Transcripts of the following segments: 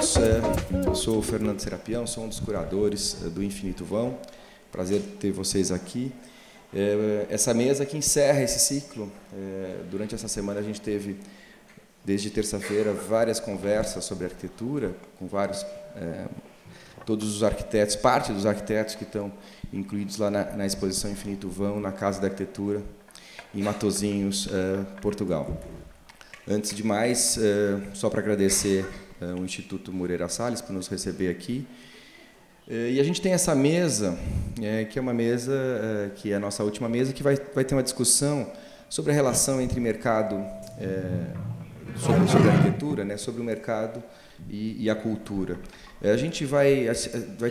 todos. Eu sou o Fernando Serapião, sou um dos curadores do Infinito Vão. Prazer ter vocês aqui. Essa mesa que encerra esse ciclo. Durante essa semana a gente teve, desde terça-feira, várias conversas sobre arquitetura, com vários, todos os arquitetos, parte dos arquitetos que estão incluídos lá na exposição Infinito Vão, na Casa da Arquitetura, em Matosinhos, Portugal. Antes de mais, só para agradecer o Instituto Moreira Salles por nos receber aqui. E a gente tem essa mesa, que é uma mesa, que é a nossa última mesa, que vai ter uma discussão sobre a relação entre mercado, sobre a arquitetura, né, sobre o mercado e a cultura. A gente vai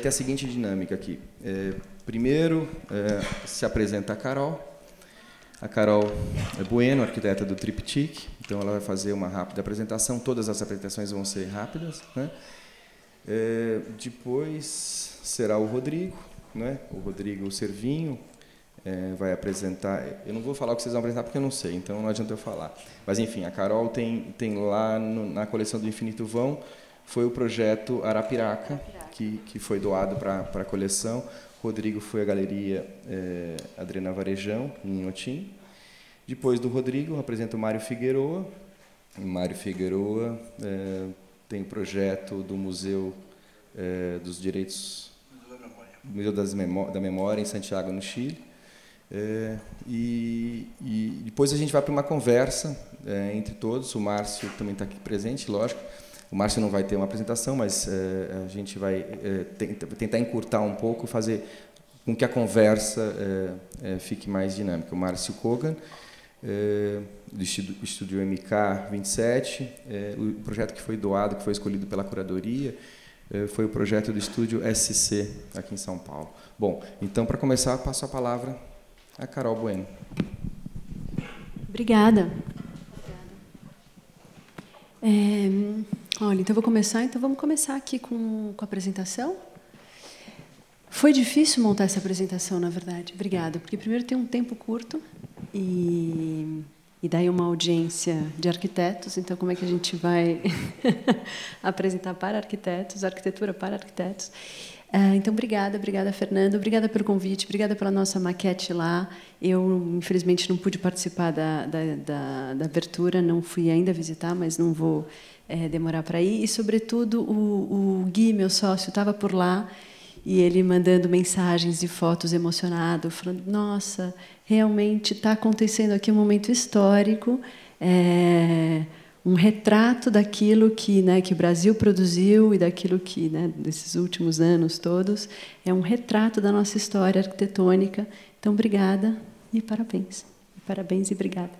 ter a seguinte dinâmica aqui. Primeiro, se apresenta a Carol. A Carol Bueno, arquiteta do Triptych, então ela vai fazer uma rápida apresentação. Todas as apresentações vão ser rápidas, né? Depois será o Rodrigo, né? O Rodrigo Servinho vai apresentar. Eu não vou falar o que vocês vão apresentar porque eu não sei, então não adianta eu falar. Mas enfim, a Carol tem lá na coleção do Infinito Vão, foi o projeto Arapiraca, que foi doado para a coleção. Rodrigo foi a Galeria Adriana Varejão, em Inhotim. Depois do Rodrigo, apresenta o Mário Figueroa. E Mário Figueroa tem o projeto do Museu dos Direitos... Museu da Memória, em Santiago, no Chile. E depois a gente vai para uma conversa entre todos. O Márcio também está aqui presente, lógico. O Márcio não vai ter uma apresentação, mas a gente vai tentar encurtar um pouco, fazer com que a conversa fique mais dinâmica. O Márcio Kogan, do Estúdio MK27, o projeto que foi doado, que foi escolhido pela curadoria, foi o projeto do Estúdio SC, aqui em São Paulo. Bom, então, para começar, passo a palavra a Carol Bueno. Obrigada. Olha, então vamos começar aqui com a apresentação. Foi difícil montar essa apresentação, na verdade. Obrigada, porque primeiro tem um tempo curto e daí uma audiência de arquitetos, então como é que a gente vai apresentar para arquitetos, arquitetura para arquitetos? Então, obrigada, Fernando, obrigada pelo convite, obrigada pela nossa maquete lá. Eu, infelizmente, não pude participar da abertura, não fui ainda visitar, mas não vou demorar para ir. E, sobretudo, o Gui, meu sócio, estava por lá e ele mandando mensagens e fotos emocionado, falando: nossa, realmente está acontecendo aqui um momento histórico, um retrato daquilo que o Brasil produziu e daquilo que, desses últimos anos todos, é um retrato da nossa história arquitetônica. Então, obrigada e parabéns. Parabéns e obrigada.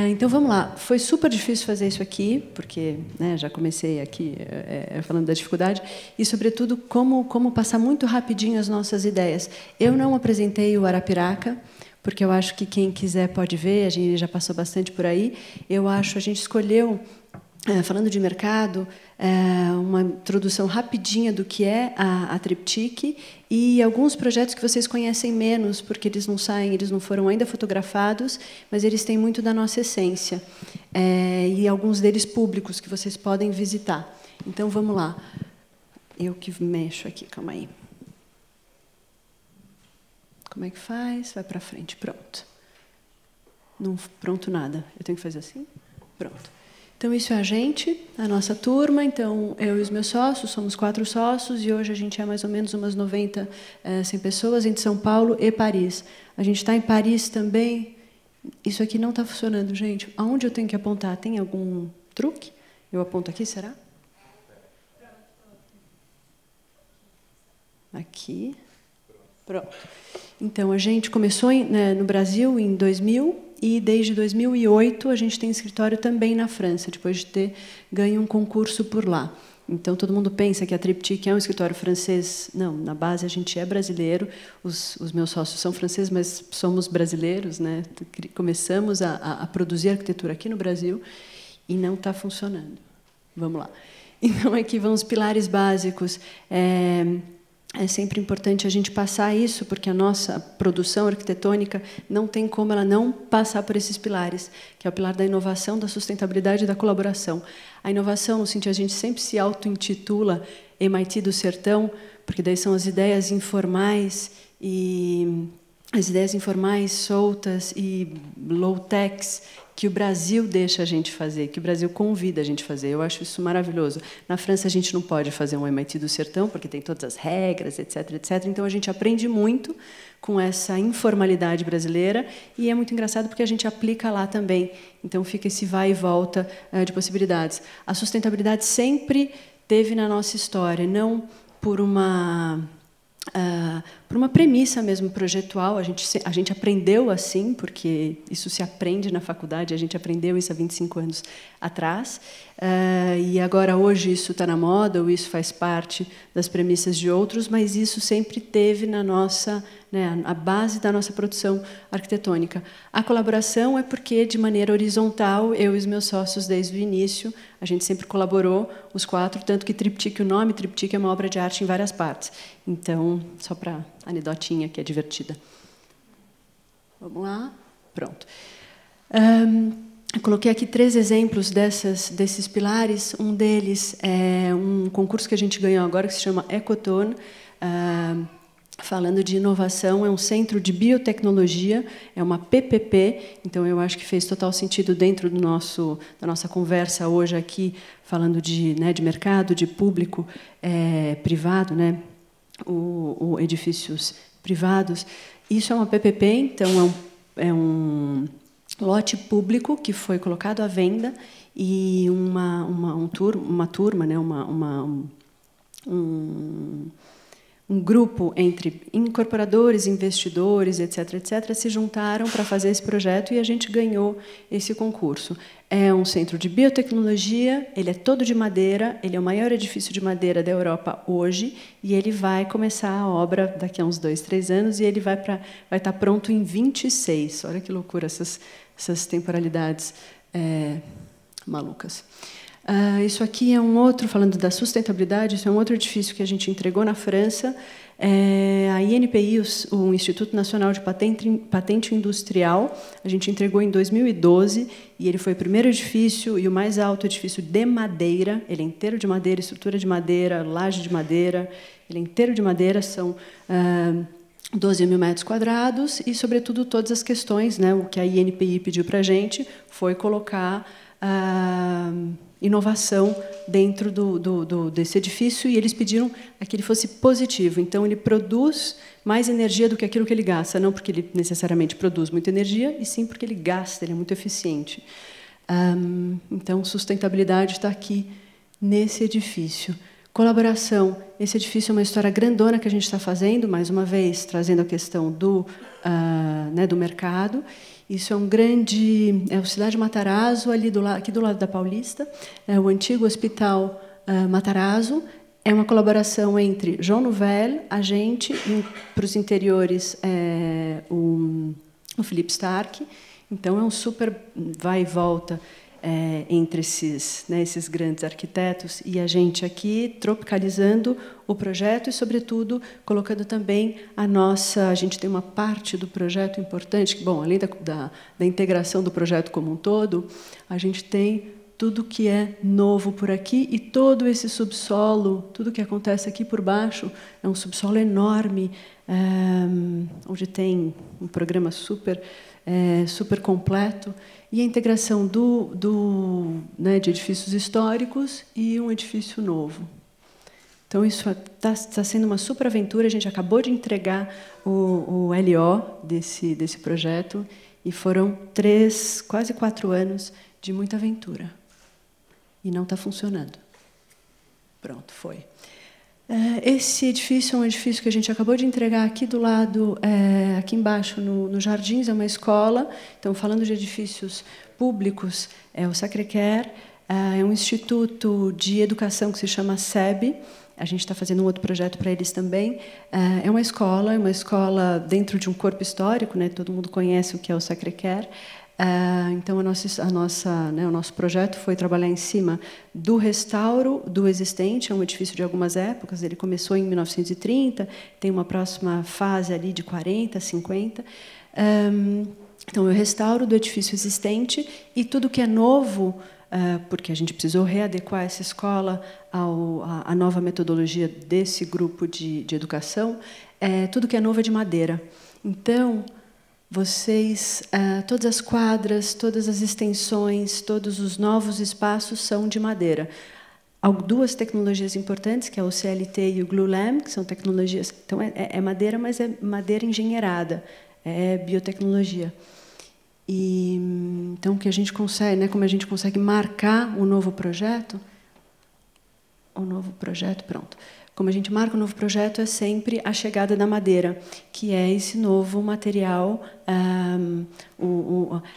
Então, vamos lá. Foi super difícil fazer isso aqui, porque já comecei aqui falando da dificuldade, e, sobretudo, como passar muito rapidinho as nossas ideias. Eu não apresentei o Arapiraca, porque eu acho que quem quiser pode ver, a gente já passou bastante por aí. A gente escolheu, falando de mercado, uma introdução rapidinha do que é a Triptych e alguns projetos que vocês conhecem menos, porque eles não foram ainda fotografados, mas eles têm muito da nossa essência. E alguns deles públicos que vocês podem visitar. Então, vamos lá. Eu que mexo aqui, calma aí. Como é que faz? Vai para frente. Pronto. Não, pronto nada. Eu tenho que fazer assim? Pronto. Então, isso é a nossa turma. Então, eu e os meus sócios, somos 4 sócios, e hoje a gente é mais ou menos umas 90, 100 pessoas, entre São Paulo e Paris. A gente está em Paris também. Isso aqui não está funcionando, gente. Aonde eu tenho que apontar? Tem algum truque? Eu aponto aqui, será? Aqui. Pronto. Então, a gente começou no Brasil em 2000 e, desde 2008, a gente tem escritório também na França, depois de ter ganho um concurso por lá. Então, todo mundo pensa que a Triptych é um escritório francês. Não, na base a gente é brasileiro. Os meus sócios são franceses, mas somos brasileiros, né? Começamos a produzir arquitetura aqui no Brasil e não está funcionando. Vamos lá. Então, aqui vão os pilares básicos. é sempre importante a gente passar isso, porque a nossa produção arquitetônica não tem como ela não passar por esses pilares, que é o pilar da inovação, da sustentabilidade e da colaboração. A inovação, no sentido, a gente sempre se auto-intitula MIT do Sertão, porque daí são as ideias informais soltas e low-techs que o Brasil deixa a gente fazer, que o Brasil convida a gente a fazer. Eu acho isso maravilhoso. Na França, a gente não pode fazer um MIT do Sertão, porque tem todas as regras, etc., etc. Então, a gente aprende muito com essa informalidade brasileira, e é muito engraçado porque a gente aplica lá também. Então, fica esse vai e volta de possibilidades. A sustentabilidade sempre teve na nossa história, não por uma premissa mesmo projetual. A gente aprendeu assim, porque isso se aprende na faculdade, a gente aprendeu isso há 25 anos atrás, e agora, hoje, isso está na moda, ou isso faz parte das premissas de outros, mas isso sempre teve na nossa, né, a base da nossa produção arquitetônica. A colaboração é porque, de maneira horizontal, eu e os meus sócios, desde o início, a gente sempre colaborou, os 4, tanto que Triptique, o nome Triptique é uma obra de arte em várias partes. Então, só para anedotinha, que é divertida. Vamos lá? Pronto. Eu coloquei aqui 3 exemplos desses pilares. Um deles é um concurso que a gente ganhou agora, que se chama Ecotone, falando de inovação. É um centro de biotecnologia, é uma PPP, então eu acho que fez total sentido dentro da nossa conversa hoje aqui, falando de mercado, de público, privado, né? O edifícios privados. Isso é uma PPP, então é um lote público que foi colocado à venda, e uma turma, né, um grupo entre incorporadores, investidores, etc., etc., se juntaram para fazer esse projeto, e a gente ganhou esse concurso. É um centro de biotecnologia, ele é todo de madeira, ele é o maior edifício de madeira da Europa hoje, e ele vai começar a obra daqui a uns 2, 3 anos, e ele vai estar pronto em 26. Olha que loucura essas temporalidades malucas. Isso aqui é um outro, falando da sustentabilidade, isso é um outro edifício que a gente entregou na França. A INPI, o Instituto Nacional de Patente Industrial, a gente entregou em 2012, e ele foi o primeiro edifício e o mais alto edifício de madeira. Ele é inteiro de madeira, estrutura de madeira, laje de madeira, ele é inteiro de madeira, são 12 mil metros quadrados, e, sobretudo, todas as questões, né, o que a INPI pediu para a gente foi colocar inovação dentro desse edifício, e eles pediram que ele fosse positivo. Então, ele produz mais energia do que aquilo que ele gasta, não porque ele necessariamente produz muita energia, e sim porque ele gasta, ele é muito eficiente. Então, sustentabilidade está aqui nesse edifício. Colaboração. Esse edifício é uma história grandona que a gente está fazendo, mais uma vez, trazendo a questão do mercado. Isso é um grande... É a Cidade Matarazzo, aqui do lado da Paulista. É o antigo Hospital Matarazzo. É uma colaboração entre Jean Nouvel, a gente, e para os interiores, o Philippe Starck. Então, é um super vai e volta entre esses grandes arquitetos, e a gente aqui tropicalizando o projeto e, sobretudo, colocando também a gente tem uma parte do projeto importante, que, bom, além da integração do projeto como um todo, a gente tem tudo que é novo por aqui, e todo esse subsolo, tudo que acontece aqui por baixo, é um subsolo enorme, onde tem um programa super completo, e a integração de edifícios históricos e um edifício novo. Então, isso está sendo uma super aventura. A gente acabou de entregar o LO desse projeto, e foram quase 4 anos de muita aventura. E não está funcionando. Pronto, foi. Esse edifício é um edifício que a gente acabou de entregar aqui do lado, aqui embaixo, no Jardins, é uma escola. Então, falando de edifícios públicos, é o Sacré-Cœur, é um instituto de educação que se chama SEB. A gente está fazendo um outro projeto para eles também. É uma escola dentro de um corpo histórico, né? Todo mundo conhece o que é o Sacré-Cœur. Então, o nosso projeto foi trabalhar em cima do restauro do existente, é um edifício de algumas épocas, ele começou em 1930, tem uma próxima fase ali de 40, 50. Então, o restauro do edifício existente e tudo que é novo, porque a gente precisou readequar essa escola à nova metodologia desse grupo de educação, tudo que é novo é de madeira. Então, todas as quadras, todas as extensões, todos os novos espaços são de madeira. Há duas tecnologias importantes, que é o CLT e o Glulam, que são tecnologias... Então, é madeira, mas é madeira engenheirada, é biotecnologia. Então, que a gente consegue, como a gente consegue marcar o novo projeto, pronto. Como a gente marca o novo projeto, é sempre a chegada da madeira, que é esse novo material,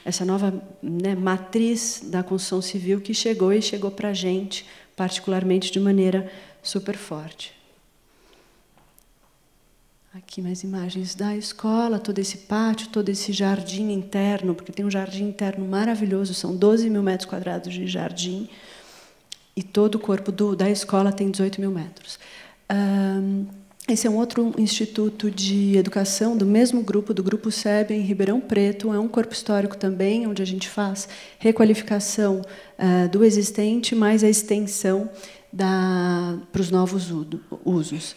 essa nova matriz da construção civil que chegou para a gente, particularmente de maneira super forte. Aqui mais imagens da escola, todo esse pátio, todo esse jardim interno, porque tem um jardim interno maravilhoso, são 12 mil metros quadrados de jardim, e todo o corpo da escola tem 18 mil metros. Esse é um outro instituto de educação do mesmo grupo, do Grupo SEB, em Ribeirão Preto. É um corpo histórico também, onde a gente faz requalificação do existente, mais a extensão para os novos usos.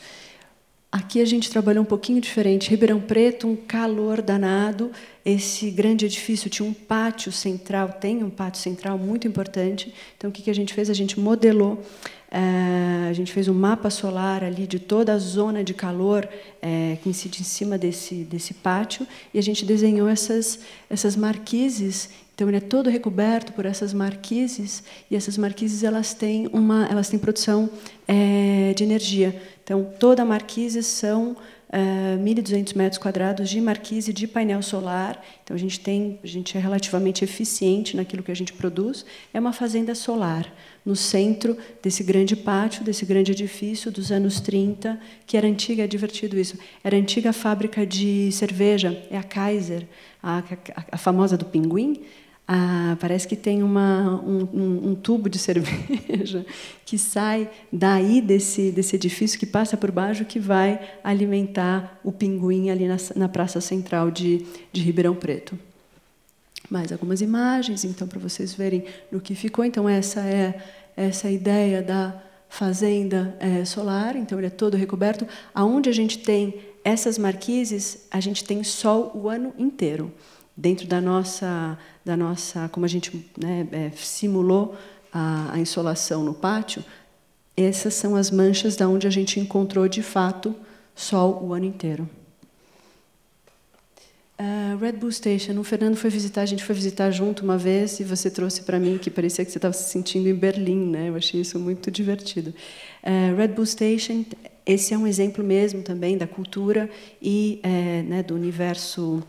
Aqui a gente trabalhou um pouquinho diferente. Ribeirão Preto, um calor danado. Esse grande edifício tinha um pátio central, tem um pátio central muito importante. Então, o que a gente fez? A gente modelou, a gente fez um mapa solar ali de toda a zona de calor que incide em cima desse pátio, e a gente desenhou essas marquises. Então, ele é todo recoberto por essas marquises, e essas marquises elas têm produção de energia. Então, toda a marquise são 1.200 metros quadrados de marquise de painel solar. Então, a gente é relativamente eficiente naquilo que a gente produz. É uma fazenda solar, no centro desse grande pátio, desse grande edifício dos anos 30, que era antiga, é divertido isso, era a antiga fábrica de cerveja, é a Kaiser, a famosa do pinguim. Parece que tem um tubo de cerveja que sai daí desse edifício, que passa por baixo, que vai alimentar o pinguim ali na Praça Central de Ribeirão Preto. Mais algumas imagens, então, para vocês verem no que ficou. Então, essa é a ideia da fazenda solar. Então, ele é todo recoberto. Aonde a gente tem essas marquises, a gente tem sol o ano inteiro. Dentro da nossa, como a gente simulou a insolação no pátio, essas são as manchas da onde a gente encontrou, de fato, sol o ano inteiro. Red Bull Station, o Fernando foi visitar, a gente foi visitar junto uma vez, e você trouxe para mim que parecia que você estava se sentindo em Berlim, né? Eu achei isso muito divertido. Red Bull Station, esse é um exemplo mesmo também da cultura e do universo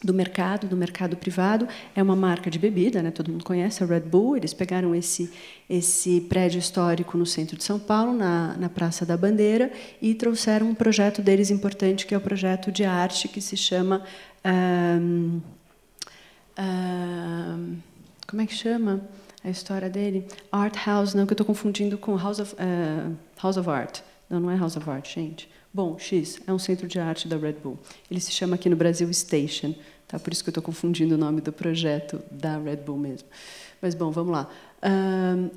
do mercado privado. É uma marca de bebida, né? Todo mundo conhece a Red Bull. Eles pegaram esse prédio histórico no centro de São Paulo, na Praça da Bandeira, e trouxeram um projeto deles importante, que é o projeto de arte que se chama... como é que chama a história dele? Art House, não, que eu estou confundindo com House of Art. Não é House of Art, gente. Bom, X, é um centro de arte da Red Bull. Ele se chama aqui no Brasil Station. Tá? Por isso que eu estou confundindo o nome do projeto da Red Bull mesmo. Mas, bom, vamos lá.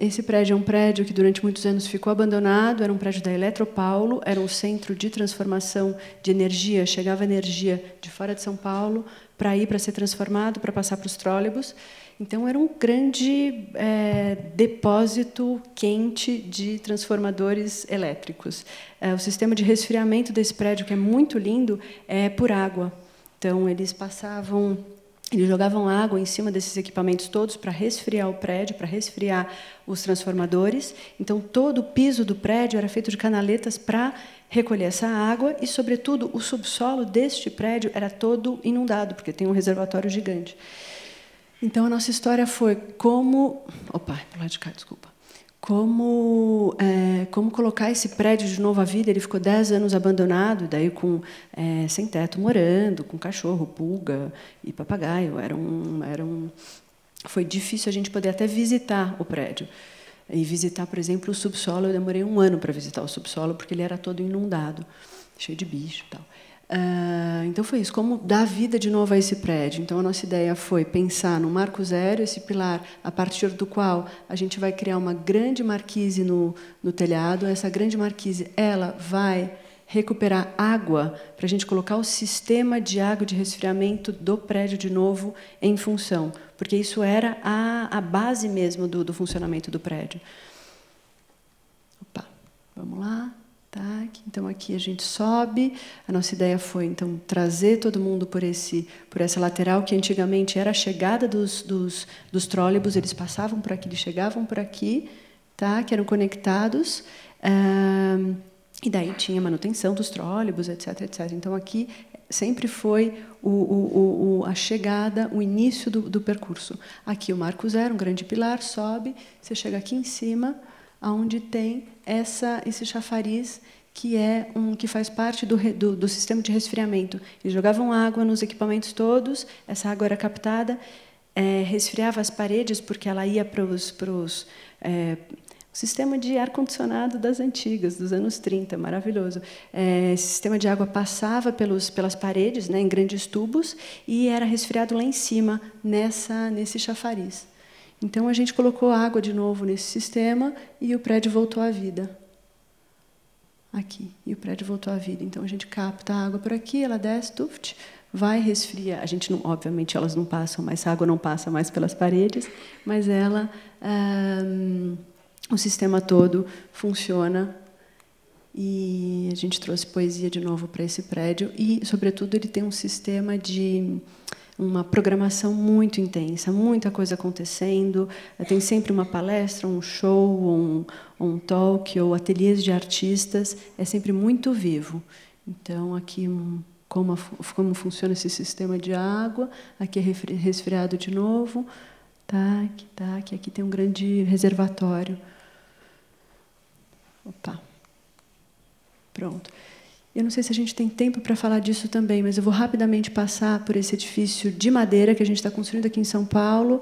Esse prédio é um prédio que durante muitos anos ficou abandonado, era um prédio da Eletropaulo, era um centro de transformação de energia, chegava energia de fora de São Paulo para ser transformado, para passar para os trólebus. Então, era um grande depósito quente de transformadores elétricos. O sistema de resfriamento desse prédio, que é muito lindo, é por água. Então, eles jogavam água em cima desses equipamentos todos para resfriar o prédio, para resfriar os transformadores. Então, todo o piso do prédio era feito de canaletas para recolher essa água e, sobretudo, o subsolo deste prédio era todo inundado, porque tem um reservatório gigante. Então, a nossa história foi como como colocar esse prédio de novo à vida. Ele ficou 10 anos abandonado, daí sem teto, morando, com cachorro, pulga e papagaio. Foi difícil a gente poder até visitar o prédio. E visitar, por exemplo, o subsolo. Eu demorei 1 ano para visitar o subsolo, porque ele era todo inundado, cheio de bicho e tal. Então foi isso, como dar vida de novo a esse prédio. Então a nossa ideia foi pensar no marco zero, esse pilar a partir do qual a gente vai criar uma grande marquise no telhado. Essa grande marquise, ela vai recuperar água para a gente colocar o sistema de água de resfriamento do prédio de novo em função, porque isso era a base mesmo do funcionamento do prédio. Opa, vamos lá. Então, aqui a gente sobe. A nossa ideia foi, então, trazer todo mundo por essa lateral, que antigamente era a chegada dos trólebus. Eles passavam por aqui, eles chegavam por aqui, que eram conectados. E daí tinha manutenção dos trólebus, etc, etc. Então, aqui sempre foi a chegada, o início do percurso. Aqui o marco zero, um grande pilar, sobe, você chega aqui em cima, onde tem esse chafariz, que faz parte do sistema de resfriamento. Eles jogavam água nos equipamentos todos, essa água era captada, resfriava as paredes, porque ela ia para o sistema de ar-condicionado das antigas, dos anos 30, maravilhoso. Esse sistema de água passava pelas paredes, em grandes tubos, e era resfriado lá em cima, nesse chafariz. Então, a gente colocou água de novo nesse sistema e o prédio voltou à vida. Aqui, e o prédio voltou à vida. Então, a gente capta a água por aqui, ela desce, tuft, vai, resfria. A gente não, obviamente, elas não passam mais, a água não passa mais pelas paredes, mas o sistema todo funciona. E a gente trouxe poesia de novo para esse prédio e, sobretudo, ele tem um sistema de uma programação muito intensa, muita coisa acontecendo. Tem sempre uma palestra, um show, um talk, ou ateliês de artistas. É sempre muito vivo. Então, aqui, como funciona esse sistema de água. Aqui é resfriado de novo. Aqui tem um grande reservatório. Opa. Pronto. Eu não sei se a gente tem tempo para falar disso também, mas eu vou rapidamente passar por esse edifício de madeira que a gente está construindo aqui em São Paulo.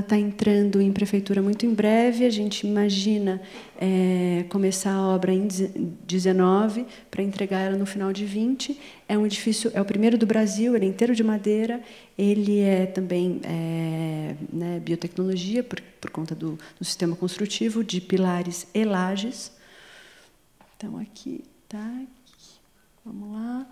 Está entrando em prefeitura muito em breve. A gente imagina começar a obra em 19 para entregar ela no final de 20. É um edifício, é o primeiro do Brasil, ele é inteiro de madeira. Ele é também biotecnologia, por conta do sistema construtivo, de pilares e lajes. Então, aqui, vamos lá.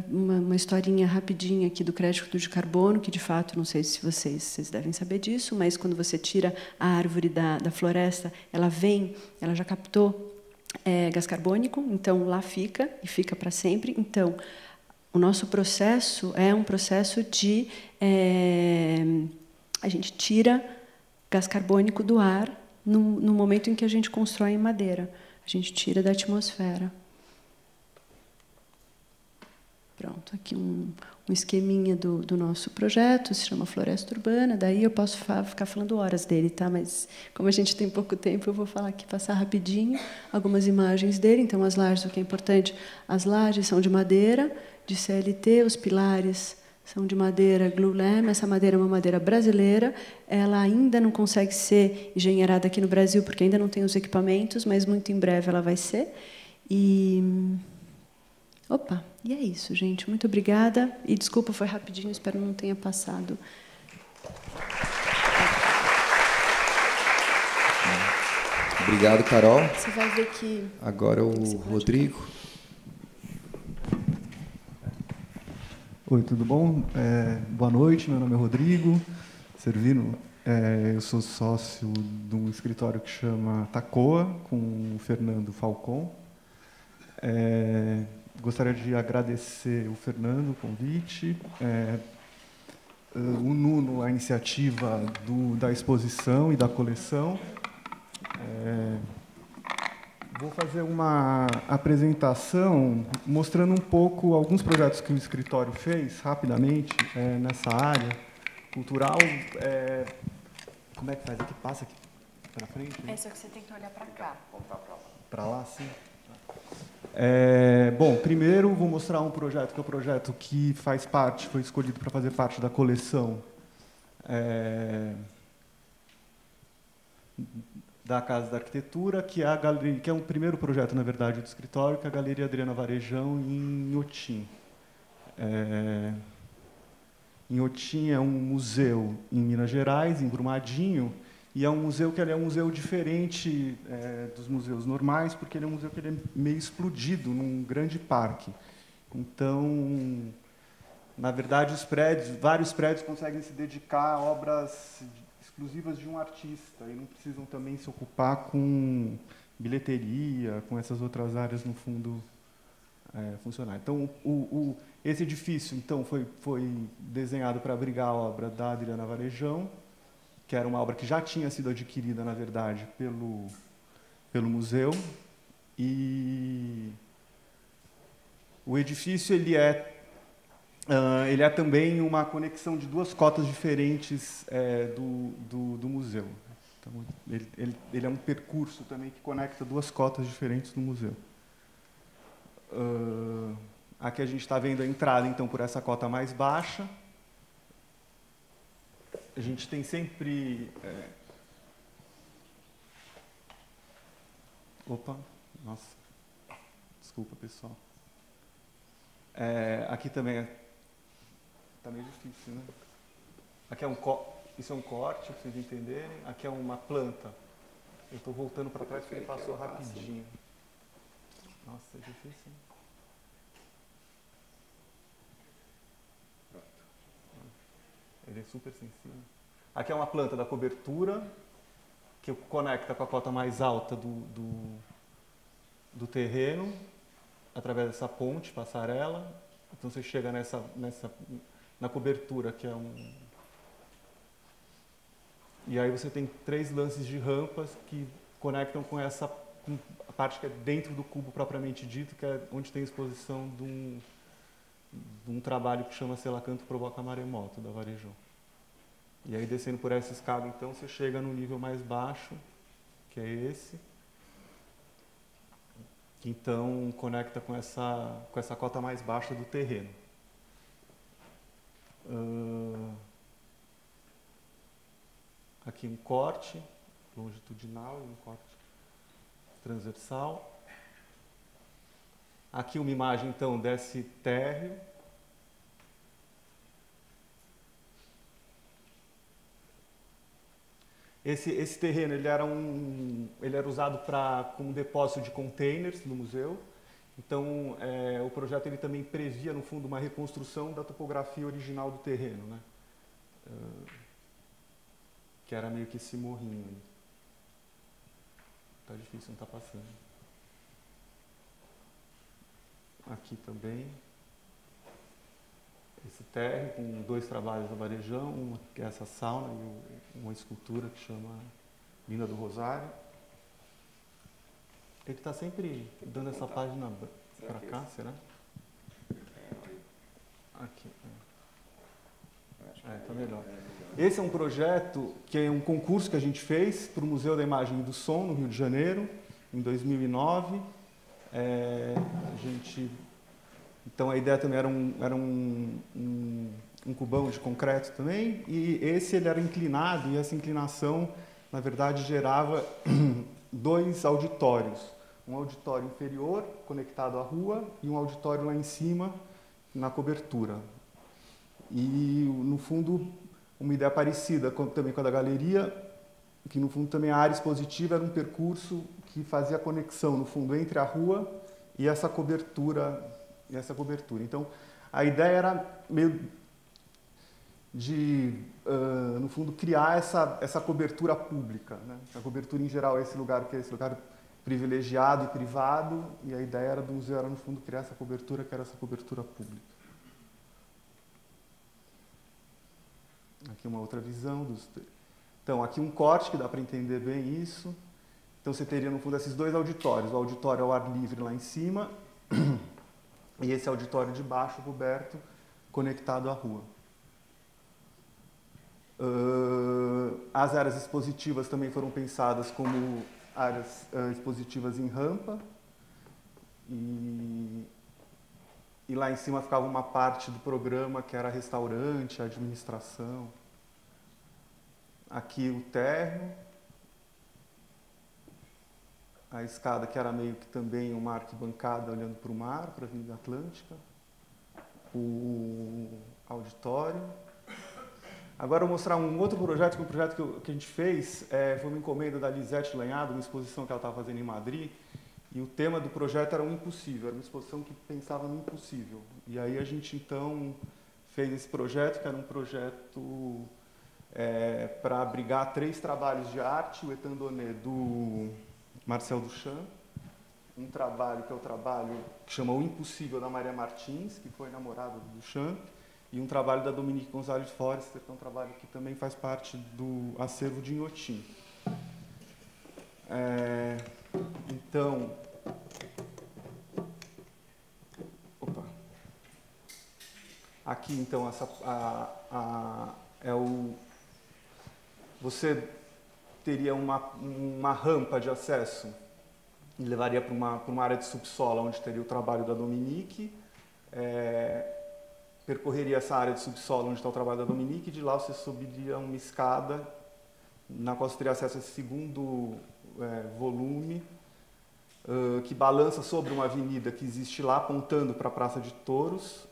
Uma historinha rapidinha aqui do crédito de carbono, que, de fato, não sei se vocês devem saber disso, mas quando você tira a árvore da floresta, ela já captou gás carbônico, então lá fica, e fica para sempre. Então, o nosso processo é um processo de... a gente tira gás carbônico do ar no momento em que a gente constrói em madeira. A gente tira da atmosfera. Pronto, aqui um esqueminha do nosso projeto, se chama Floresta Urbana. Daí eu posso ficar falando horas dele, mas como a gente tem pouco tempo, eu vou falar aqui, passar rapidinho algumas imagens dele. Então, as lajes, o que é importante, as lajes são de madeira, de CLT, os pilares são de madeira glulam. Essa madeira é uma madeira brasileira. Ela ainda não consegue ser engenheirada aqui no Brasil, porque ainda não tem os equipamentos, mas muito em breve ela vai ser. E é isso, gente. Muito obrigada. E desculpa, foi rapidinho, espero não tenha passado. Obrigado, Carol. Você vai ver que... Agora o Rodrigo. Oi, tudo bom? Boa noite, meu nome é Rodrigo Servino. Eu sou sócio de um escritório que chama Tacoa, com o Fernando Falcon. Gostaria de agradecer o Fernando o convite, o Nuno a iniciativa da exposição e da coleção. Vou fazer uma apresentação mostrando um pouco alguns projetos que o escritório fez, rapidamente, nessa área cultural. Como é que faz aqui? Passa aqui. para frente? Né? É só que você tem que olhar para cá. Para lá, sim. Bom, primeiro vou mostrar um projeto que é o projeto que faz parte, foi escolhido para fazer parte da coleção da Casa da Arquitetura, que é a galeria, que é um primeiro projeto, na verdade, do escritório, que é a Galeria Adriana Varejão, em Inhotim. Inhotim é um museu em Minas Gerais, em Brumadinho, e é um museu que ele é um museu diferente dos museus normais, porque ele é um museu que ele é meio explodido num grande parque. Então, na verdade, vários prédios conseguem se dedicar a obras exclusivas de um artista e não precisam também se ocupar com bilheteria, com essas outras áreas no fundo funcionar. Então, esse edifício então foi desenhado para abrigar a obra da Adriana Varejão, que era uma obra que já tinha sido adquirida, na verdade, pelo museu. E o edifício ele é também uma conexão de duas cotas diferentes do museu. Então, ele é um percurso também que conecta duas cotas diferentes do museu. Aqui a gente está vendo a entrada, então, por essa cota mais baixa. A gente tem sempre... Opa, nossa, desculpa, pessoal. Aqui também está meio difícil, né? Aqui isso é um corte, para vocês entenderem. Aqui é uma planta. Eu estou voltando para trás porque ele passou rapidinho. Nossa, é difícil, né? Ele é super sensível. Aqui é uma planta da cobertura, que conecta com a cota mais alta do terreno, através dessa ponte, passarela. Então você chega na cobertura, que é E aí você tem 3 lances de rampas que conectam com a parte que é dentro do cubo propriamente dito, que é onde tem exposição de um trabalho que chama Selacanto Provoca Maremoto, da Varejão. E aí, descendo por essa escada, então, você chega no nível mais baixo, que é esse, que então conecta com essa cota mais baixa do terreno. Aqui um corte longitudinal e um corte transversal. Aqui uma imagem, então, desse térreo. Esse terreno ele era usado como depósito de containers no museu. Então, o projeto ele também previa, no fundo, uma reconstrução da topografia original do terreno, né? Que era meio que esse morrinho. Tá difícil, não está passando. Aqui também. Esse térreo com 2 trabalhos da Varejão, uma que é essa sauna e uma escultura que chama Mina do Rosário. Ele está sempre dando essa página para cá, será? Aqui. Está melhor. Esse é um projeto que é um concurso que a gente fez para o Museu da Imagem e do Som, no Rio de Janeiro, em 2009. Então a ideia também era um cubão de concreto também, e esse ele era inclinado, e essa inclinação, na verdade, gerava 2 auditórios. Um auditório inferior, conectado à rua, e um auditório lá em cima, na cobertura. E, no fundo, uma ideia parecida também com a da galeria, que, no fundo, também a área expositiva era um percurso que fazia a conexão, no fundo, entre a rua e essa cobertura. Então, a ideia era meio de, no fundo, criar essa cobertura pública, né? A cobertura, em geral, é esse lugar que é esse lugar privilegiado e privado, e a ideia do museu era, no fundo, criar essa cobertura que era essa cobertura pública. Aqui uma outra visão. Então, aqui um corte que dá para entender bem isso. Então, você teria, no fundo, esses 2 auditórios. O auditório ao ar livre lá em cima e esse auditório de baixo, coberto, conectado à rua. As áreas expositivas também foram pensadas como áreas expositivas em rampa. E lá em cima ficava uma parte do programa que era restaurante, administração. Aqui o térreo. A escada que era meio que também uma arquibancada olhando para o mar, para a Avenida Atlântica. O auditório. Agora eu vou mostrar um outro projeto, que é um projeto que a gente fez, foi uma encomenda da Lisete Lanhado, uma exposição que ela estava fazendo em Madrid, e o tema do projeto era o impossível, era uma exposição que pensava no impossível. E aí a gente então fez esse projeto, que era um projeto para abrigar 3 trabalhos de arte, o Etandonê do Marcel Duchamp, um trabalho que é o trabalho que chama O Impossível, da Maria Martins, que foi namorada do Duchamp, e um trabalho da Dominique Gonzalez Forrester, que é um trabalho que também faz parte do acervo de Inhotim. Então, aqui então você teria uma rampa de acesso e levaria para uma área de subsolo, onde teria o trabalho da Dominique. Percorreria essa área de subsolo onde está o trabalho da Dominique, e de lá você subiria uma escada, na qual você teria acesso a esse segundo volume, que balança sobre uma avenida que existe lá, apontando para a Praça de Touros,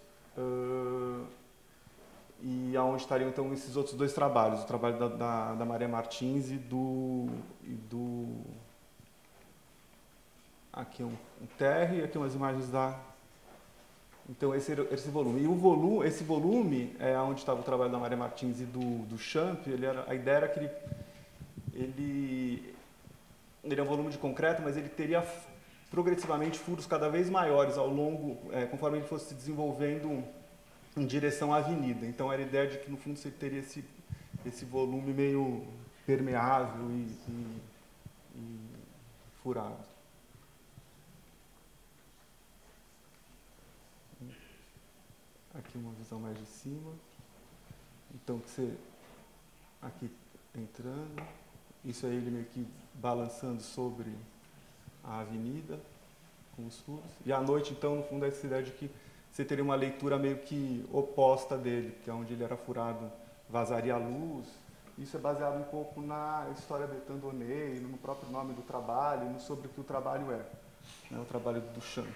e aonde estariam então esses outros 2 trabalhos, o trabalho da Maria Martins e do aqui um térreo, e aqui umas imagens da... Então esse volume. E esse volume, onde estava o trabalho da Maria Martins e do Duchamp, a ideia era que ele é um volume de concreto, mas ele teria progressivamente furos cada vez maiores ao longo, conforme ele fosse se desenvolvendo em direção à avenida. Então era a ideia de que no fundo você teria esse volume meio permeável e furado. Aqui uma visão mais de cima. Então, você aqui entrando, isso aí ele meio que balançando sobre a avenida, com os furos. E à noite, então, no fundo, essa ideia de que você teria uma leitura meio que oposta dele, que é onde ele era furado, vazaria a luz. Isso é baseado um pouco na história do Etandonê, no próprio nome do trabalho, e sobre o que o trabalho é, né, o trabalho do Duchamp.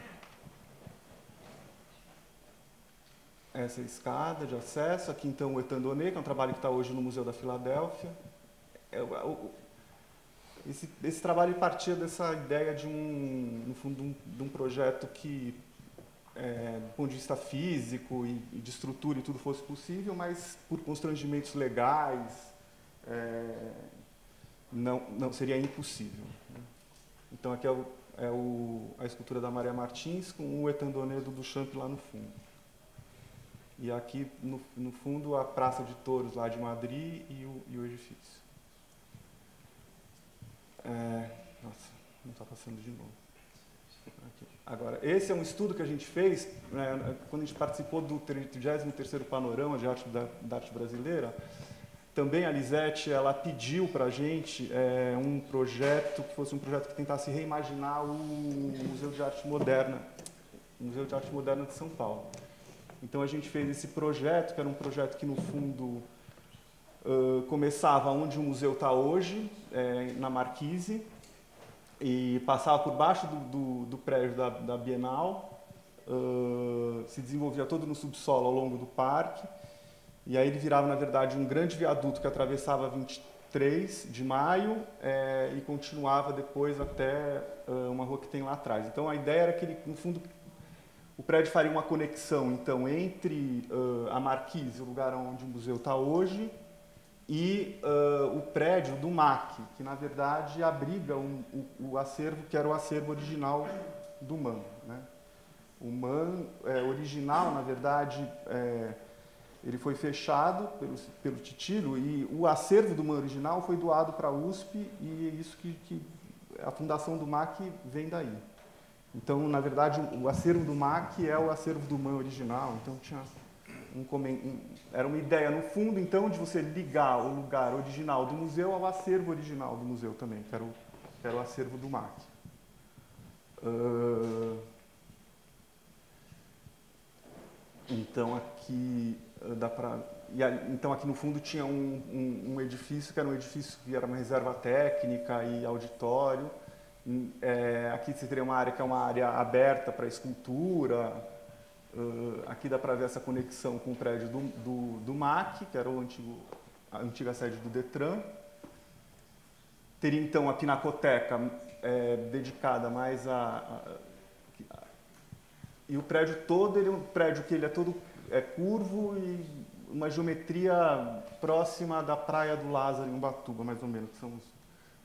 Essa é a escada de acesso. Aqui, então, o Etandonê, que é um trabalho que está hoje no Museu da Filadélfia. Esse trabalho partia dessa ideia de no fundo, de um projeto que, do ponto de vista físico e de estrutura e tudo fosse possível, mas por constrangimentos legais, não seria impossível. Então, aqui a escultura da Maria Martins com o Etandonê do Duchamp lá no fundo. E aqui, no fundo, a Praça de Touros lá de Madrid e o edifício. Nossa, não está passando de novo. Aqui. Agora, esse é um estudo que a gente fez, quando a gente participou do 33º Panorama de Arte da Arte Brasileira. Também a Lisete, ela pediu para a gente um projeto que fosse um projeto que tentasse reimaginar o Museu de Arte Moderna, o Museu de Arte Moderna de São Paulo. Então a gente fez esse projeto, que era um projeto que no fundo começava onde o museu está hoje, na Marquise, e passava por baixo do prédio da Bienal, se desenvolvia todo no subsolo ao longo do parque, e aí ele virava, na verdade, um grande viaduto que atravessava a 23 de maio e continuava depois até uma rua que tem lá atrás. Então a ideia era que ele, no fundo, o prédio faria uma conexão, então, entre a Marquise, o lugar onde o museu está hoje, e o prédio do MAC, que, na verdade, abriga o acervo, que era o acervo original do MAN. Né? O MAN original, na verdade, ele foi fechado pelo Titilo, e o acervo do MAN original foi doado para a USP, e é isso que a fundação do MAC vem daí. Então, na verdade, o acervo do MAC é o acervo do MAN original, então tinha era uma ideia, no fundo, então, de você ligar o lugar original do museu ao acervo original do museu também, que era o acervo do MAC. Então, aqui dá para... Então, aqui no fundo tinha um edifício, que era um edifício que era uma reserva técnica e auditório. Aqui você teria uma área que é uma área aberta para escultura. Aqui dá para ver essa conexão com o prédio do MAC, que era a antiga sede do Detran. Teria, então, a pinacoteca dedicada mais e o prédio todo, ele é um prédio que ele é todo curvo e uma geometria próxima da Praia do Lázaro, em Ubatuba, mais ou menos, que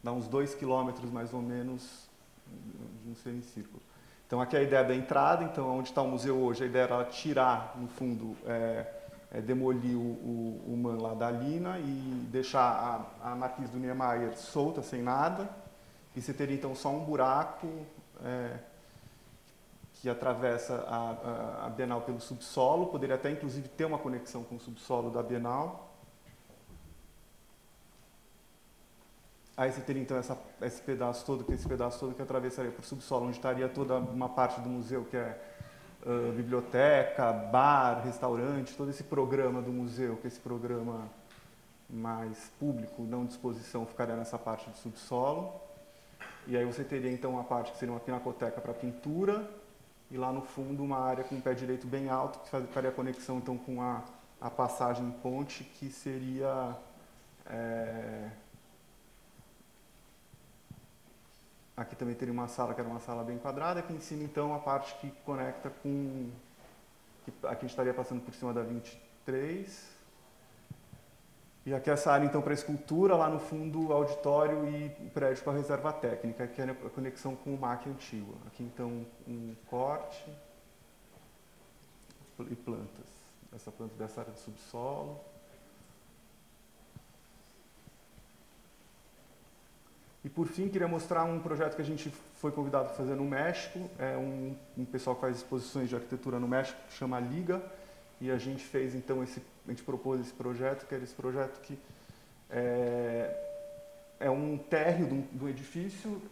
dá uns 2 quilômetros, mais ou menos, de um semicírculo. Então, aqui é a ideia da entrada. Então, onde está o museu hoje, a ideia era tirar, no fundo, demolir o MAN lá da Lina e deixar a Marquise do Niemeyer solta, sem nada. E você teria, então, só um buraco que atravessa a Bienal pelo subsolo. Poderia até, inclusive, ter uma conexão com o subsolo da Bienal. Aí você teria, então, esse pedaço todo que atravessaria por subsolo, onde estaria toda uma parte do museu, que é biblioteca, bar, restaurante, todo esse programa do museu, que é esse programa mais público, não de exposição, ficaria nessa parte do subsolo. E aí você teria, então, uma parte que seria uma pinacoteca para pintura, e lá no fundo uma área com o pé direito bem alto, que faria a conexão, então, com a passagem ponte, que seria... Aqui também teria uma sala, que era uma sala bem quadrada. Aqui em cima, então, a parte que conecta com... Aqui a gente estaria passando por cima da 23. E aqui essa área, então, para escultura. Lá no fundo, auditório e prédio com a reserva técnica, que é a conexão com o MAC antigo. Aqui, então, um corte e plantas. Essa planta dessa área do subsolo. E, por fim, queria mostrar um projeto que a gente foi convidado a fazer no México. É um pessoal que faz exposições de arquitetura no México, que chama Liga. E a gente fez, então, a gente propôs esse projeto, que era esse projeto que é um térreo de um edifício.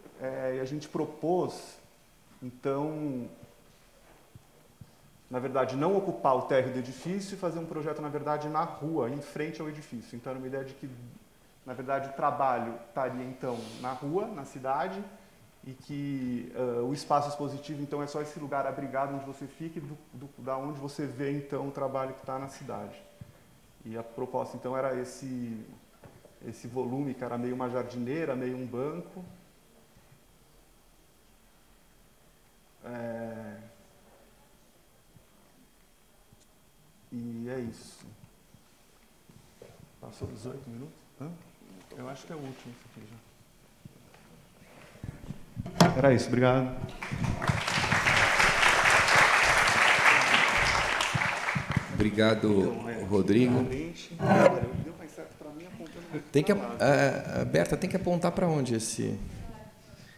E a gente propôs, então, na verdade, não ocupar o térreo do edifício e fazer um projeto, na verdade, na rua, em frente ao edifício. Então, era uma ideia de que, na verdade, o trabalho estaria, então, na rua, na cidade, e que o espaço expositivo, então, é só esse lugar abrigado onde você fica e da onde você vê, então, o trabalho que está na cidade. E a proposta, então, era esse volume, que era meio uma jardineira, meio um banco. E é isso. Passou 18 minutos? Eu acho que é o último isso aqui já. Era isso, obrigado. Obrigado, Rodrigo. Tem que, Berta, tem que apontar para onde esse...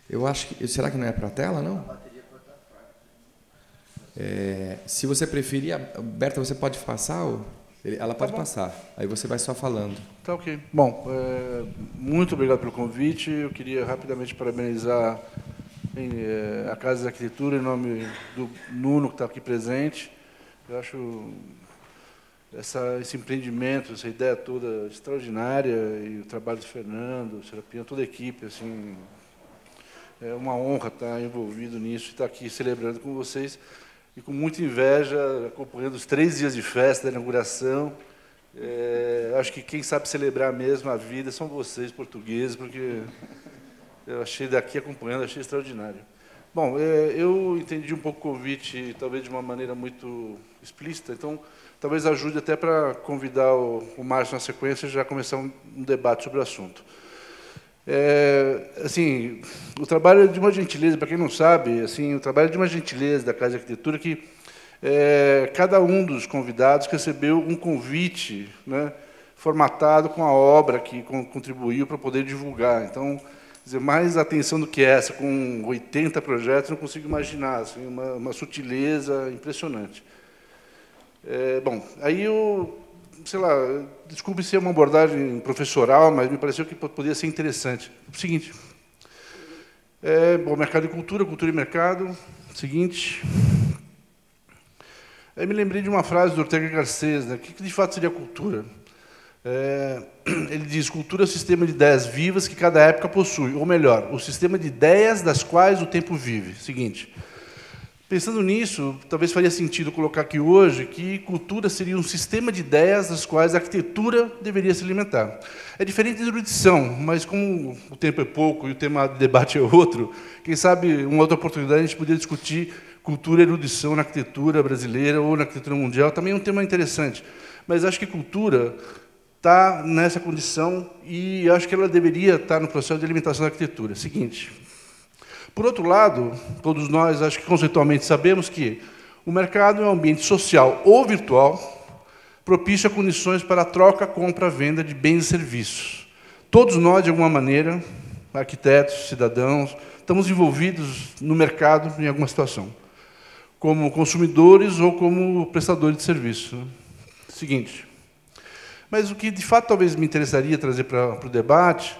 Eu acho que... Será que não é para a tela, não? Se você preferir, Berta, você pode passar? Ela pode passar, aí você vai só falando. Tá ok. Bom, muito obrigado pelo convite. Eu queria rapidamente parabenizar a Casa de Arquitetura, em nome do Nuno, que está aqui presente. Eu acho esse empreendimento, essa ideia toda extraordinária, e o trabalho do Fernando, do Serapião, toda a equipe, assim, é uma honra estar envolvido nisso e estar aqui celebrando com vocês. E com muita inveja, acompanhando os 3 dias de festa da inauguração. Acho que quem sabe celebrar mesmo a vida são vocês, portugueses, porque eu achei daqui acompanhando, achei extraordinário. Bom, eu entendi um pouco o convite, talvez de uma maneira muito explícita, então talvez ajude até para convidar o Márcio na sequência e já começar um debate sobre o assunto. Assim, o trabalho de uma gentileza, para quem não sabe, assim, o trabalho de uma gentileza da Casa de Arquitetura que cada um dos convidados recebeu um convite, né, formatado com a obra que contribuiu para poder divulgar. Então, quer dizer, mais atenção do que essa, com 80 projetos, não consigo imaginar, assim, uma sutileza impressionante. Bom, aí eu, sei lá, desculpe ser uma abordagem professoral, mas me pareceu que poderia ser interessante. O seguinte, bom, mercado e cultura, cultura e mercado, seguinte. Aí me lembrei de uma frase do Ortega Garcés, né? O que de fato seria cultura? Ele diz, cultura é o sistema de ideias vivas que cada época possui, ou melhor, o sistema de ideias das quais o tempo vive. Seguinte, pensando nisso, talvez faria sentido colocar aqui hoje que cultura seria um sistema de ideias das quais a arquitetura deveria se alimentar. É diferente da erudição, mas como o tempo é pouco e o tema de debate é outro, quem sabe, uma outra oportunidade, a gente poderia discutir cultura e erudição na arquitetura brasileira ou na arquitetura mundial, também é um tema interessante. Mas acho que cultura está nessa condição e acho que ela deveria estar no processo de alimentação da arquitetura. Seguinte, por outro lado, todos nós, acho que conceitualmente sabemos que o mercado é um ambiente social ou virtual propício a condições para a troca, compra, venda de bens e serviços. Todos nós, de alguma maneira, arquitetos, cidadãos, estamos envolvidos no mercado em alguma situação, como consumidores ou como prestadores de serviço. Seguinte, mas o que, de fato, talvez me interessaria trazer para o debate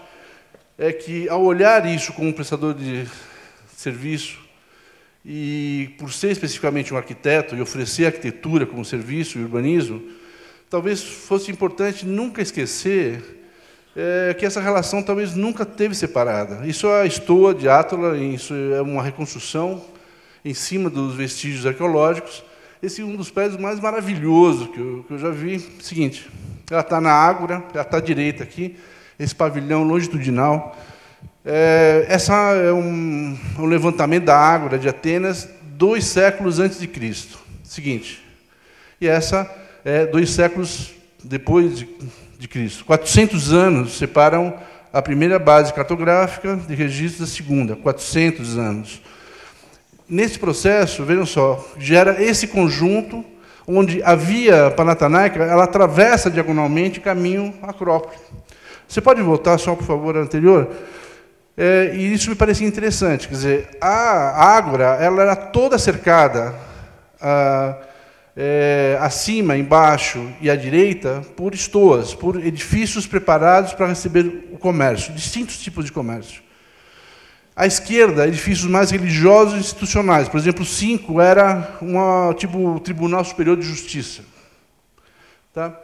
é que, ao olhar isso como um prestador de serviço, e por ser especificamente um arquiteto e oferecer arquitetura como serviço e urbanismo, talvez fosse importante nunca esquecer que essa relação talvez nunca teve separada. Isso é a estoa de Átola, isso é uma reconstrução em cima dos vestígios arqueológicos. Esse é um dos prédios mais maravilhosos que eu já vi. Seguinte, ela está na Ágora, ela está à direita aqui, esse pavilhão longitudinal. Essa é um levantamento da Ágora de Atenas, 2 séculos antes de Cristo. Seguinte, e essa é 2 séculos depois de Cristo. 400 anos separam a primeira base cartográfica de registro da segunda, 400 anos. Nesse processo, vejam só, gera esse conjunto onde a via Panathinaika ela atravessa diagonalmente o caminho Acrópole. Você pode voltar só, por favor, anterior? E isso me parecia interessante. Quer dizer, a Ágora ela era toda cercada acima, embaixo e à direita por estoas, por edifícios preparados para receber o comércio, distintos tipos de comércio. À esquerda, edifícios mais religiosos e institucionais. Por exemplo, o 5 era tipo Tribunal Superior de Justiça. Tá?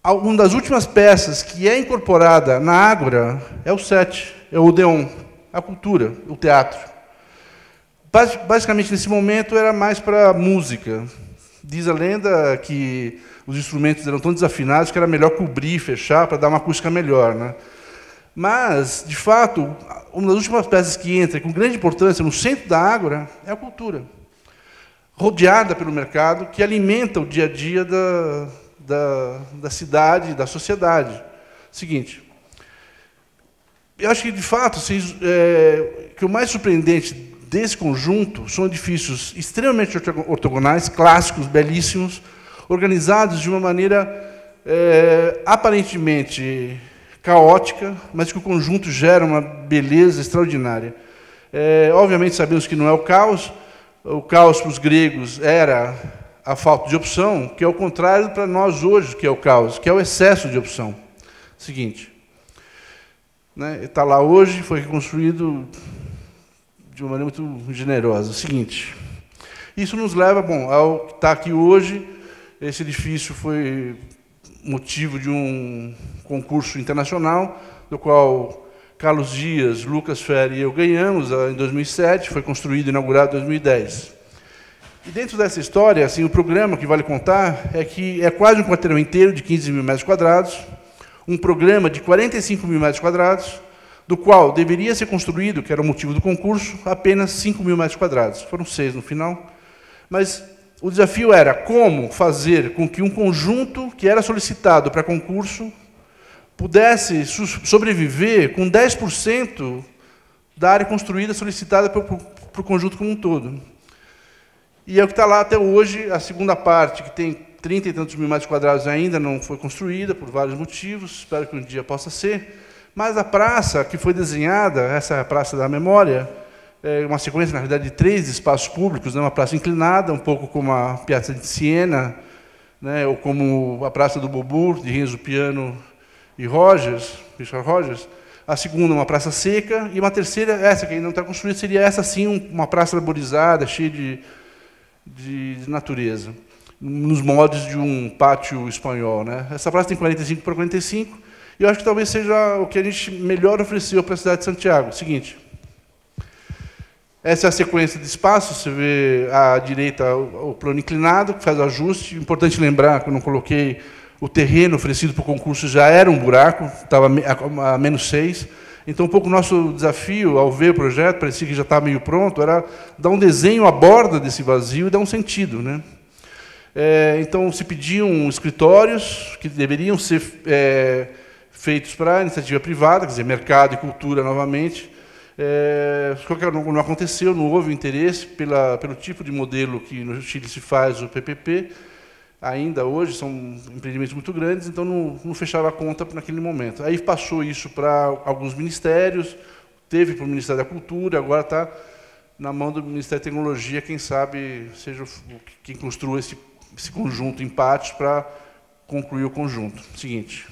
Uma das últimas peças que é incorporada na Ágora é o 7, é o Odeon, a cultura, o teatro. Basicamente, nesse momento, era mais para música. Diz a lenda que os instrumentos eram tão desafinados que era melhor cobrir, fechar, para dar uma acústica melhor, né? Mas, de fato, uma das últimas peças que entra com grande importância no centro da Ágora é a cultura, rodeada pelo mercado, que alimenta o dia a dia da cidade, da sociedade. Seguinte, eu acho que, de fato, que o mais surpreendente desse conjunto são edifícios extremamente ortogonais, clássicos, belíssimos, organizados de uma maneira aparentemente caótica, mas que o conjunto gera uma beleza extraordinária. Obviamente, sabemos que não é o caos para os gregos era a falta de opção, que é o contrário para nós hoje, que é o caos, que é o excesso de opção. Seguinte, né, está lá hoje, foi reconstruído de uma maneira muito generosa. Seguinte, isso nos leva, bom, ao que está aqui hoje. Esse edifício foi motivo de um concurso internacional, do qual Carlos Dias, Lucas Ferri e eu ganhamos em 2007, foi construído e inaugurado em 2010. E dentro dessa história, assim, o programa que vale contar é que é quase um quarteirão inteiro de 15 mil metros quadrados, um programa de 45 mil metros quadrados, do qual deveria ser construído, que era o motivo do concurso, apenas 5 mil metros quadrados. Foram 6 no final. Mas o desafio era como fazer com que um conjunto que era solicitado para concurso pudesse sobreviver com 10% da área construída solicitada para o conjunto como um todo. E é o que está lá até hoje, a segunda parte, que tem 30 e tantos mil metros quadrados, ainda não foi construída, por vários motivos, espero que um dia possa ser. Mas a praça que foi desenhada, essa é a Praça da Memória, é uma sequência, na realidade, de 3 espaços públicos, né? Uma praça inclinada, um pouco como a Piazza di Siena, né, ou como a Praça do Bobu, de Renzo Piano e Richard Rogers. A segunda, uma praça seca, e uma terceira, essa que ainda não está construída, seria essa sim, uma praça arborizada, cheia de natureza, nos moldes de um pátio espanhol, né? Essa praça tem 45 por 45, e eu acho que talvez seja o que a gente melhor ofereceu para a cidade de Santiago. Seguinte, essa é a sequência de espaços, você vê à direita o plano inclinado, que faz o ajuste. Importante lembrar que eu não coloquei o terreno oferecido para o concurso, já era um buraco, estava a -6. Então, um pouco o nosso desafio, ao ver o projeto, parecia que já estava meio pronto, era dar um desenho à borda desse vazio e dar um sentido, né? Então, se pediam escritórios que deveriam ser feitos para a iniciativa privada, quer dizer, mercado e cultura novamente. Não aconteceu, não houve interesse pelo tipo de modelo que no Chile se faz, o PPP. Ainda hoje são empreendimentos muito grandes, então não fechava a conta naquele momento. Aí passou isso para alguns ministérios, teve para o Ministério da Cultura, agora está na mão do Ministério da Tecnologia, quem sabe seja quem construa esse conjunto em partes para concluir o conjunto. Seguinte.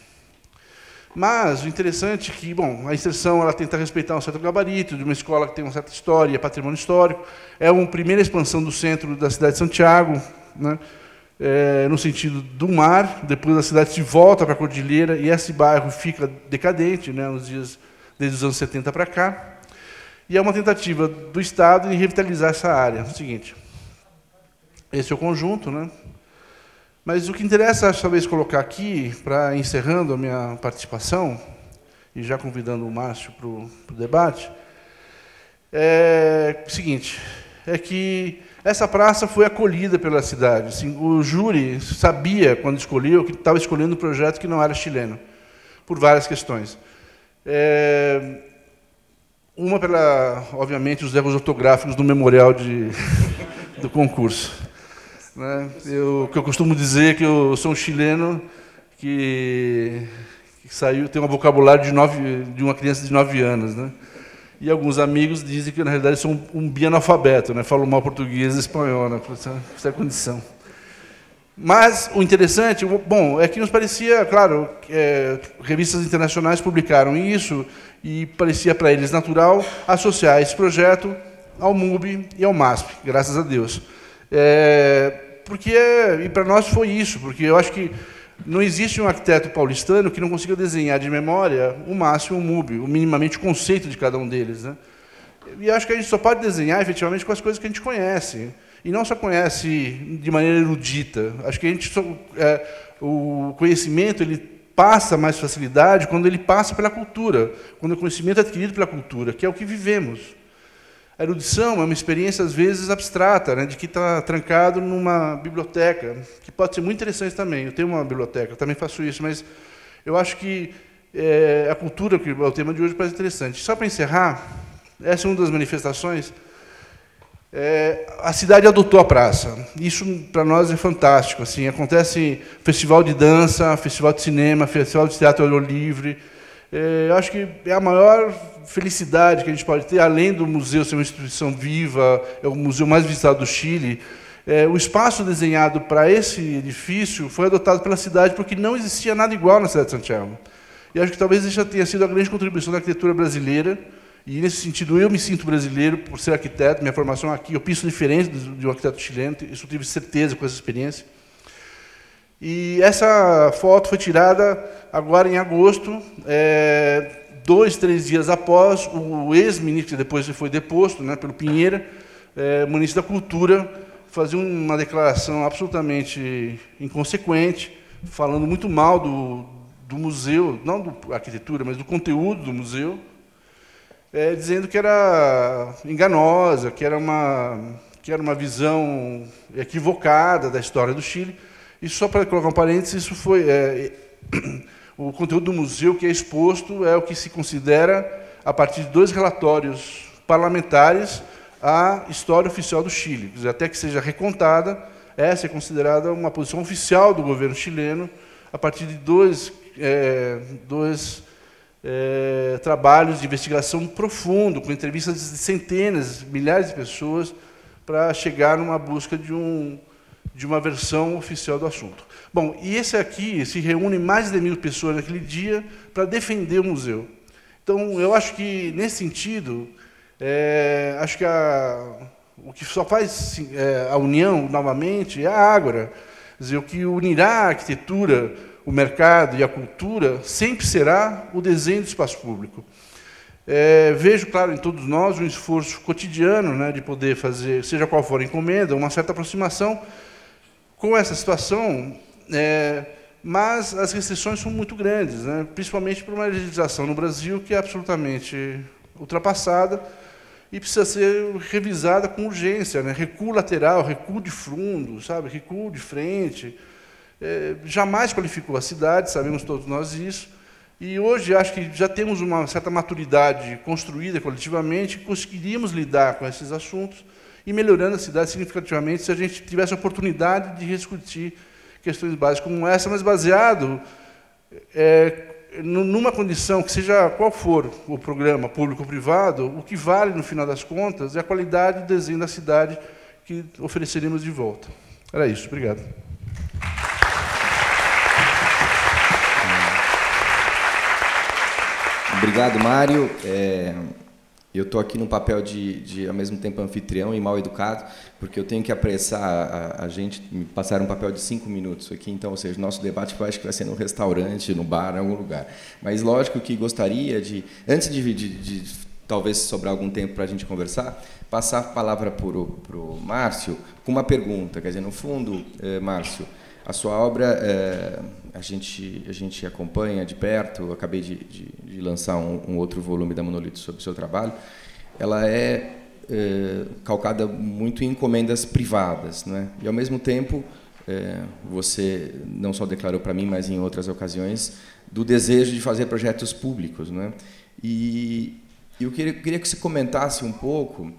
Mas o interessante é que, bom, a inserção ela tenta respeitar um certo gabarito de uma escola que tem uma certa história, patrimônio histórico. É uma primeira expansão do centro da cidade de Santiago, né? No sentido do mar. Depois a cidade se volta para a cordilheira e esse bairro fica decadente, né, nos dias desde os anos 70 para cá. E é uma tentativa do Estado em revitalizar essa área. É o seguinte, esse é o conjunto, né? Mas o que interessa, talvez, colocar aqui, para encerrando a minha participação, e já convidando o Márcio para o debate, é o seguinte, é que essa praça foi acolhida pela cidade. Assim, o júri sabia, quando escolheu, que estava escolhendo um projeto que não era chileno, por várias questões. Uma, obviamente, os erros ortográficos do memorial do concurso. Né? O que eu costumo dizer é que eu sou um chileno que saiu, tem um vocabulário de uma criança de 9 anos. Né? E alguns amigos dizem que, na realidade, sou um bianalfabeto, né? Falo mal português e espanhol, né? Essa é a condição. Mas o interessante, bom, é que nos parecia, claro, revistas internacionais publicaram isso, e parecia para eles natural associar esse projeto ao MUB e ao MASP, graças a Deus. E para nós foi isso, porque eu acho que não existe um arquiteto paulistano que não consiga desenhar de memória o MASP e o MUB, o minimamente o conceito de cada um deles. Né? E acho que a gente só pode desenhar, efetivamente, com as coisas que a gente conhece. E não só conhece de maneira erudita. Acho que o conhecimento ele passa mais facilidade quando ele passa pela cultura, quando o conhecimento é adquirido pela cultura, que é o que vivemos. A erudição é uma experiência, às vezes, abstrata, né, de que está trancado numa biblioteca, que pode ser muito interessante também. Eu tenho uma biblioteca, eu também faço isso, mas eu acho que a cultura, que é o tema de hoje, parece interessante. Só para encerrar, essa é uma das manifestações. A cidade adotou a praça. Isso, para nós, é fantástico. Assim, acontece festival de dança, festival de cinema, festival de teatro ao ar livre. Eu acho que é a maior felicidade que a gente pode ter, além do museu ser uma instituição viva, é o museu mais visitado do Chile. O espaço desenhado para esse edifício foi adotado pela cidade porque não existia nada igual na cidade de Santiago. E acho que talvez isso tenha sido a grande contribuição da arquitetura brasileira. E, nesse sentido, eu me sinto brasileiro por ser arquiteto, minha formação aqui, eu penso diferente de um arquiteto chileno, isso eu tive certeza com essa experiência. E essa foto foi tirada agora em agosto, 2, 3 dias após o ex-ministro, que depois foi deposto, né, pelo Pinheira, o ministro da Cultura, fazer uma declaração absolutamente inconsequente, falando muito mal do museu, não da arquitetura, mas do conteúdo do museu, dizendo que era enganosa, que era uma visão equivocada da história do Chile. E só para colocar um parênteses, isso foi o conteúdo do museu que é exposto é o que se considera, a partir de 2 relatórios parlamentares, a história oficial do Chile. Quer dizer, até que seja recontada, essa é considerada uma posição oficial do governo chileno, a partir de dois trabalhos de investigação profundo, com entrevistas de centenas, milhares de pessoas, para chegar numa busca de de uma versão oficial do assunto. Bom, e esse aqui se reúne mais de 1.000 pessoas naquele dia para defender o museu. Então, eu acho que, nesse sentido, acho que o que só faz a união, novamente, é a Ágora. Quer dizer, o que unirá a arquitetura, o mercado e a cultura sempre será o desenho do espaço público. Vejo, claro, em todos nós um esforço cotidiano, né, de poder fazer, seja qual for a encomenda, uma certa aproximação com essa situação, mas as restrições são muito grandes, né, principalmente por uma legislação no Brasil que é absolutamente ultrapassada e precisa ser revisada com urgência, né, recuo lateral, recuo de fundo, sabe, recuo de frente. Jamais qualificou a cidade, sabemos todos nós isso, e hoje acho que já temos uma certa maturidade construída coletivamente, conseguiríamos lidar com esses assuntos e melhorando a cidade significativamente se a gente tivesse a oportunidade de discutir questões básicas como essa, mas baseado numa condição que seja qual for o programa público-privado, o que vale, no final das contas, é a qualidade do desenho da cidade que ofereceríamos de volta. Era isso. Obrigado. Obrigado, Mário. Eu estou aqui no papel de, ao mesmo tempo, anfitrião e mal educado, porque eu tenho que apressar a gente, me passar um papel de 5 minutos aqui, então, ou seja, nosso debate eu acho que vai ser no restaurante, no bar, em algum lugar. Mas, lógico que gostaria de, antes de talvez sobrar algum tempo para a gente conversar, passar a palavra para o Márcio com uma pergunta. Quer dizer, no fundo, Márcio, a sua obra a gente acompanha de perto. Eu acabei de lançar um outro volume da Monolito sobre o seu trabalho. Ela é calcada muito em encomendas privadas, né? E, ao mesmo tempo, você não só declarou para mim, mas em outras ocasiões, do desejo de fazer projetos públicos, né? E eu queria que você comentasse um pouco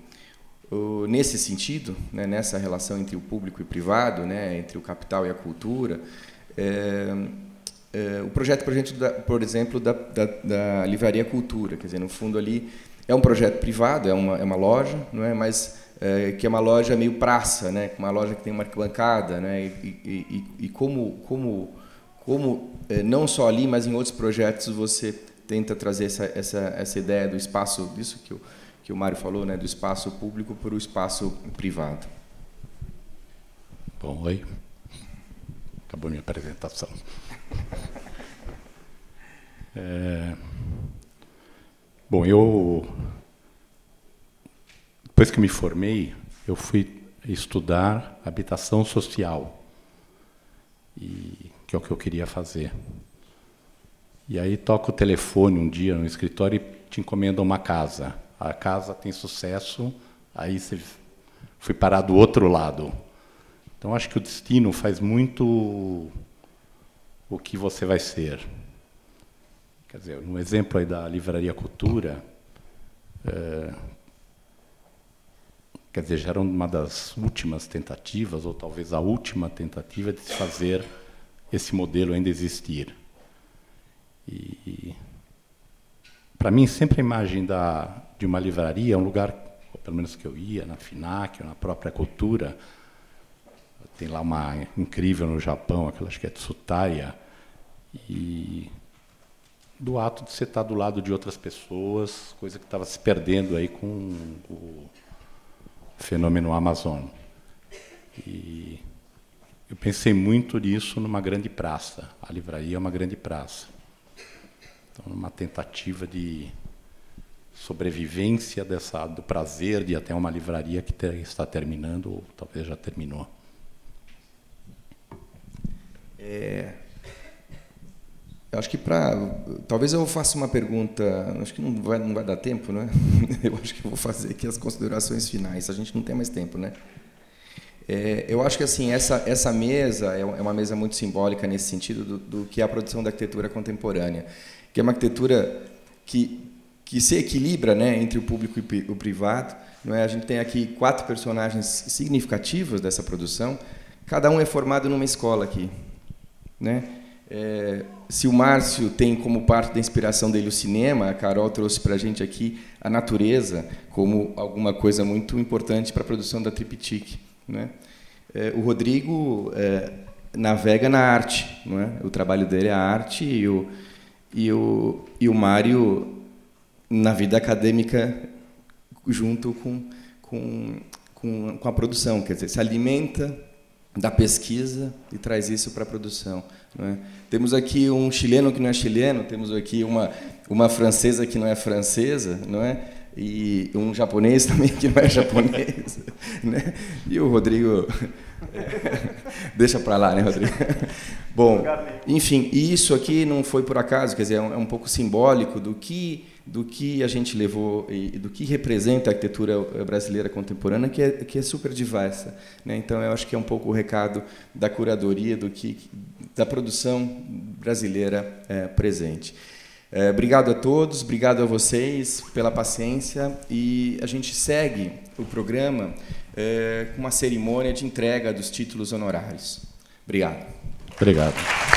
nesse sentido, né, nessa relação entre o público e o privado, né, entre o capital e a cultura, o projeto, por exemplo, da Livraria Cultura. Quer dizer, no fundo, ali é um projeto privado, é uma loja, não é? Mas que é uma loja meio praça, né, uma loja que tem uma arquibancada, né, e como não só ali, mas em outros projetos você tenta trazer essa ideia do espaço, disso que o Mário falou, né, do espaço público para o espaço privado. Bom, oi. Acabou minha apresentação. Bom, depois que me formei, eu fui estudar habitação social, que é o que eu queria fazer. E aí toca o telefone um dia no escritório e te encomenda uma casa. A casa tem sucesso, aí você foi parar do outro lado. Então, acho que o destino faz muito o que você vai ser. Quer dizer, no exemplo aí da Livraria Cultura, quer dizer, já era uma das últimas tentativas, ou talvez a última tentativa de se fazer esse modelo ainda existir. E para mim, sempre a imagem de uma livraria é um lugar, pelo menos que eu ia, na FINAC, ou na própria Cultura. Tem lá uma incrível no Japão, aquela acho que é Tsutaya, e do ato de você estar do lado de outras pessoas, coisa que estava se perdendo aí com o fenômeno Amazon. E eu pensei muito nisso numa grande praça. A livraria é uma grande praça. Então, uma tentativa de sobrevivência do prazer de ir até uma livraria que está terminando, ou talvez já terminou. Eu acho que talvez eu faça uma pergunta, acho que não vai dar tempo, né? Eu acho que eu vou fazer aqui as considerações finais, a gente não tem mais tempo, né? Eu acho que assim essa mesa é uma mesa muito simbólica nesse sentido do que é a produção da arquitetura contemporânea, que é uma arquitetura que se equilibra, né, entre o público e o privado. Não é? A gente tem aqui 4 personagens significativos dessa produção, cada um é formado numa escola aqui, né? Se o Márcio tem como parte da inspiração dele o cinema, a Carol trouxe para a gente aqui a natureza como alguma coisa muito importante para a produção da Triptych, né? o Rodrigo navega na arte, não é? O trabalho dele é a arte e o Mário na vida acadêmica junto com a produção, quer dizer, se alimenta da pesquisa e traz isso para a produção, não é? Temos aqui um chileno que não é chileno, temos aqui uma francesa que não é francesa, não é? E um japonês também que não é japonês, né? E o Rodrigo deixa para lá, né, Rodrigo? Bom, enfim, isso aqui não foi por acaso, quer dizer, é um pouco simbólico do que a gente levou e do que representa a arquitetura brasileira contemporânea, que é super diversa, né? Então, eu acho que é um pouco o recado da curadoria, da produção brasileira presente. Obrigado a todos, obrigado a vocês pela paciência, e a gente segue o programa com uma cerimônia de entrega dos títulos honorários. Obrigado. Obrigado.